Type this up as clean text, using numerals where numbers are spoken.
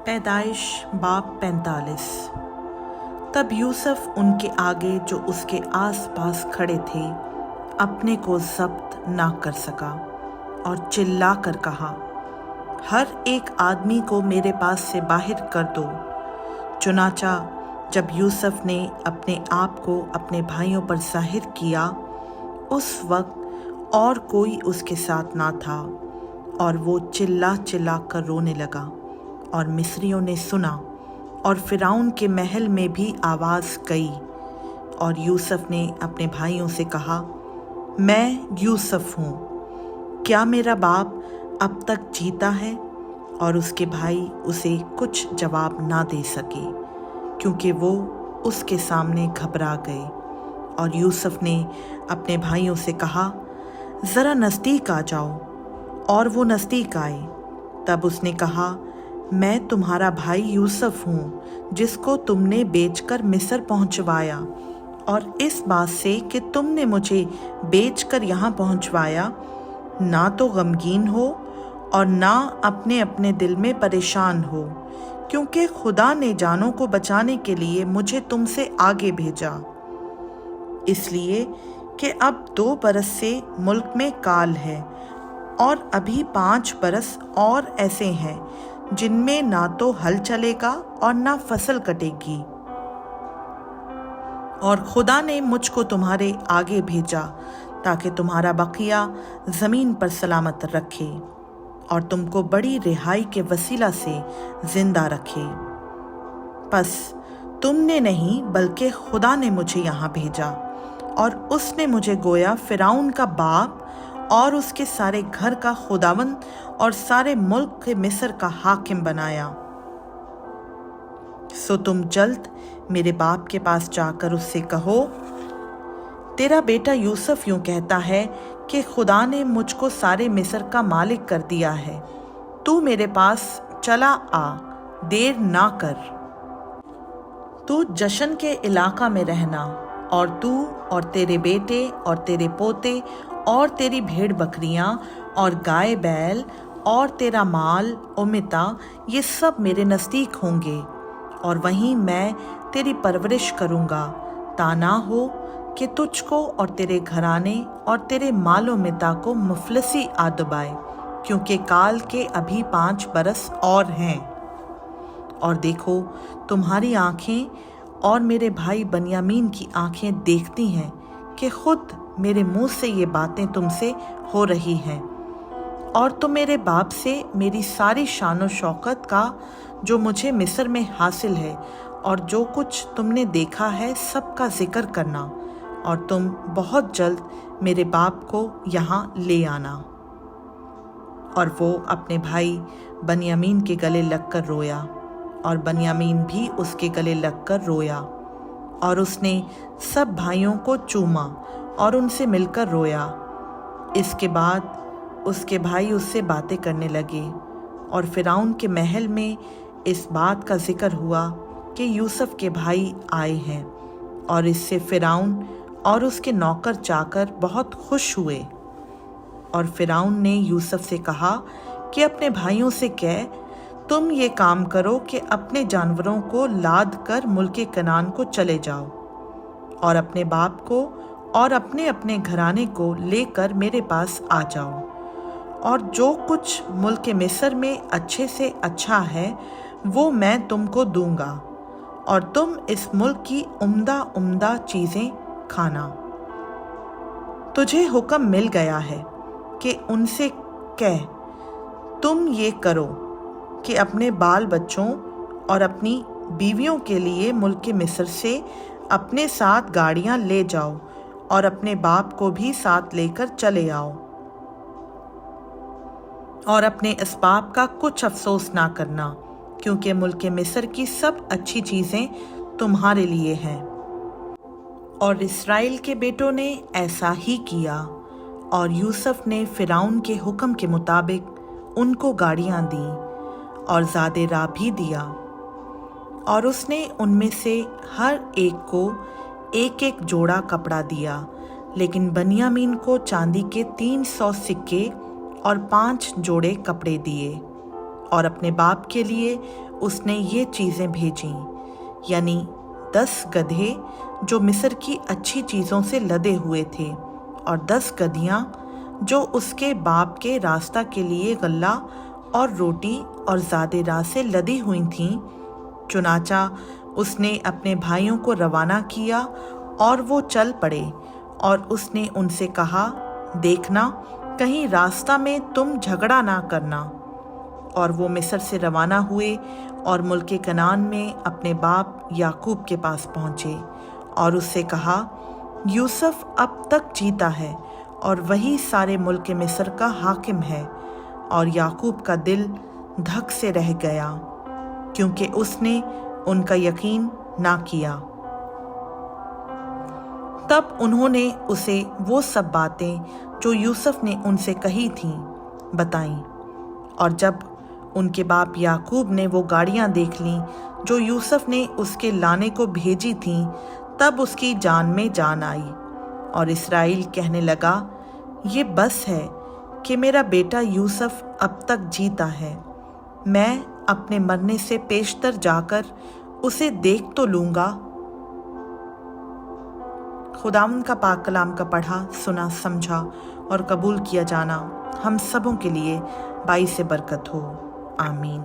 पैदाइश बाब 45। तब यूसुफ उनके आगे जो उसके आस पास खड़े थे अपने को ज़ब्त ना कर सका और चिल्ला कर कहा, हर एक आदमी को मेरे पास से बाहर कर दो। चुनाचा जब यूसुफ ने अपने आप को अपने भाइयों पर ज़ाहिर किया, उस वक्त और कोई उसके साथ ना था और वो चिल्ला चिल्ला कर रोने लगा। और मिस्रियों ने सुना और फ़िरौन के महल में भी आवाज़ गई। और यूसुफ ने अपने भाइयों से कहा, मैं यूसुफ हूँ, क्या मेरा बाप अब तक जीता है? और उसके भाई उसे कुछ जवाब ना दे सके, क्योंकि वो उसके सामने घबरा गए। और यूसुफ ने अपने भाइयों से कहा, ज़रा नज़दीक आ जाओ। और वो नज़दीक आए। तब उसने कहा, मैं तुम्हारा भाई यूसुफ हूँ, जिसको तुमने बेचकर मिस्र पहुँचवाया। और इस बात से कि तुमने मुझे बेचकर यहाँ पहुँचवाया, ना तो गमगीन हो और ना अपने अपने दिल में परेशान हो, क्योंकि खुदा ने जानों को बचाने के लिए मुझे तुमसे आगे भेजा। इसलिए कि अब 2 बरस से मुल्क में काल है और अभी 5 बरस और ऐसे हैं जिनमें ना तो हल चलेगा और ना फसल कटेगी। और खुदा ने मुझको तुम्हारे आगे भेजा ताकि तुम्हारा बकिया ज़मीन पर सलामत रखे और तुमको बड़ी रिहाई के वसीला से ज़िंदा रखे। बस तुमने नहीं बल्कि खुदा ने मुझे यहाँ भेजा, और उसने मुझे गोया फ़िरौन का बाप और उसके सारे घर का खुदावंद और सारे मुल्क के मिस्र का हाकिम बनाया। सो तुम जल्द मेरे बाप के पास जाकर उससे कहो, तेरा बेटा यूसुफ यूं कहता है कि खुदा ने मुझको सारे मिस्र का मालिक कर दिया है। तू मेरे पास चला आ, देर ना कर। तू जशन के इलाका में रहना, और तू और तेरे बेटे और तेरे पोते और तेरी भेड़ बकरियां और गाय बैल और तेरा माल उमिता, ये सब मेरे नज़दीक होंगे। और वहीं मैं तेरी परवरिश करूँगा, ताना हो कि तुझको और तेरे घराने और तेरे मालो मिता को मुफलसी आ दबाए, क्योंकि काल के अभी 5 बरस और हैं। और देखो, तुम्हारी आँखें और मेरे भाई बनियामीन की आँखें देखती हैं कि खुद मेरे मुंह से ये बातें तुमसे हो रही हैं। और तुम मेरे बाप से मेरी सारी शानो शौकत का जो मुझे मिस्र में हासिल है और जो कुछ तुमने देखा है सब का जिक्र करना, और तुम बहुत जल्द मेरे बाप को यहाँ ले आना। और वो अपने भाई बनियामीन के गले लगकर रोया, और बनियामीन भी उसके गले लगकर रोया। और उसने सब भाइयों को चूमा और उनसे मिलकर रोया। इसके बाद उसके भाई उससे बातें करने लगे, और फ़िरौन के महल में इस बात का जिक्र हुआ कि यूसुफ के भाई आए हैं। और इससे फ़िरौन और उसके नौकर चाकर बहुत खुश हुए। और फ़िरौन ने यूसुफ से कहा कि अपने भाइयों से कह, तुम ये काम करो कि अपने जानवरों को लाद कर मुल्के कनान को चले जाओ, और अपने बाप को और अपने अपने घराने को लेकर मेरे पास आ जाओ। और जो कुछ मुल्क मिस्र में अच्छे से अच्छा है वो मैं तुमको दूंगा, और तुम इस मुल्क की उम्दा उम्दा चीज़ें खाना। तुझे हुक्म मिल गया है कि उनसे कह, तुम ये करो कि अपने बाल बच्चों और अपनी बीवियों के लिए मुल्क मिस्र से अपने साथ गाड़ियां ले जाओ, और अपने बाप को भी साथ लेकर चले आओ। और अपने इस बाप का कुछ अफसोस ना करना, क्योंकि मुल्क मिस्र की सब अच्छी चीज़ें तुम्हारे लिए हैं। और इस्राएल के बेटों ने ऐसा ही किया, और यूसुफ ने फ़िरौन के हुक्म के मुताबिक उनको गाड़ियां दी और ज़्यादा राह भी दिया। और उसने उनमें से हर एक को एक एक जोड़ा कपड़ा दिया, लेकिन बनियामीन को चांदी के 300 सिक्के और 5 जोड़े कपड़े दिए। और अपने बाप के लिए उसने ये चीज़ें भेजीं, यानी 10 गधे जो मिस्र की अच्छी चीज़ों से लदे हुए थे और 10 गधियाँ जो उसके बाप के रास्ता के लिए गल्ला और रोटी और ज़्यादा राह से लदी हुई थीं। चुनाचा उसने अपने भाइयों को रवाना किया और वो चल पड़े और उसने उनसे कहा, देखना कहीं रास्ता में तुम झगड़ा ना करना। और वो मिस्र से रवाना हुए और मुल्क कनान में अपने बाप याकूब के पास पहुँचे और उससे कहा, यूसुफ अब तक जीता है और वही सारे मुल्क मिस्र का हाकिम है। और याकूब का दिल धक से रह गया क्योंकि उसने उनका यकीन ना किया। तब उन्होंने उसे वो सब बातें जो यूसुफ ने उनसे कही थीं बताईं। और जब उनके बाप याकूब ने वो गाड़ियां देख लीं जो यूसुफ ने उसके लाने को भेजी थीं, तब उसकी जान में जान आई। और इसराइल कहने लगा, ये बस है कि मेरा बेटा यूसुफ अब तक जीता है। मैं अपने मरने से पेशतर जाकर उसे देख तो लूँगा। खुदावंद का पाक कलाम का पढ़ा, सुना, समझा और कबूल किया जाना हम सबों के लिए बाइस बरकत हो। आमीन।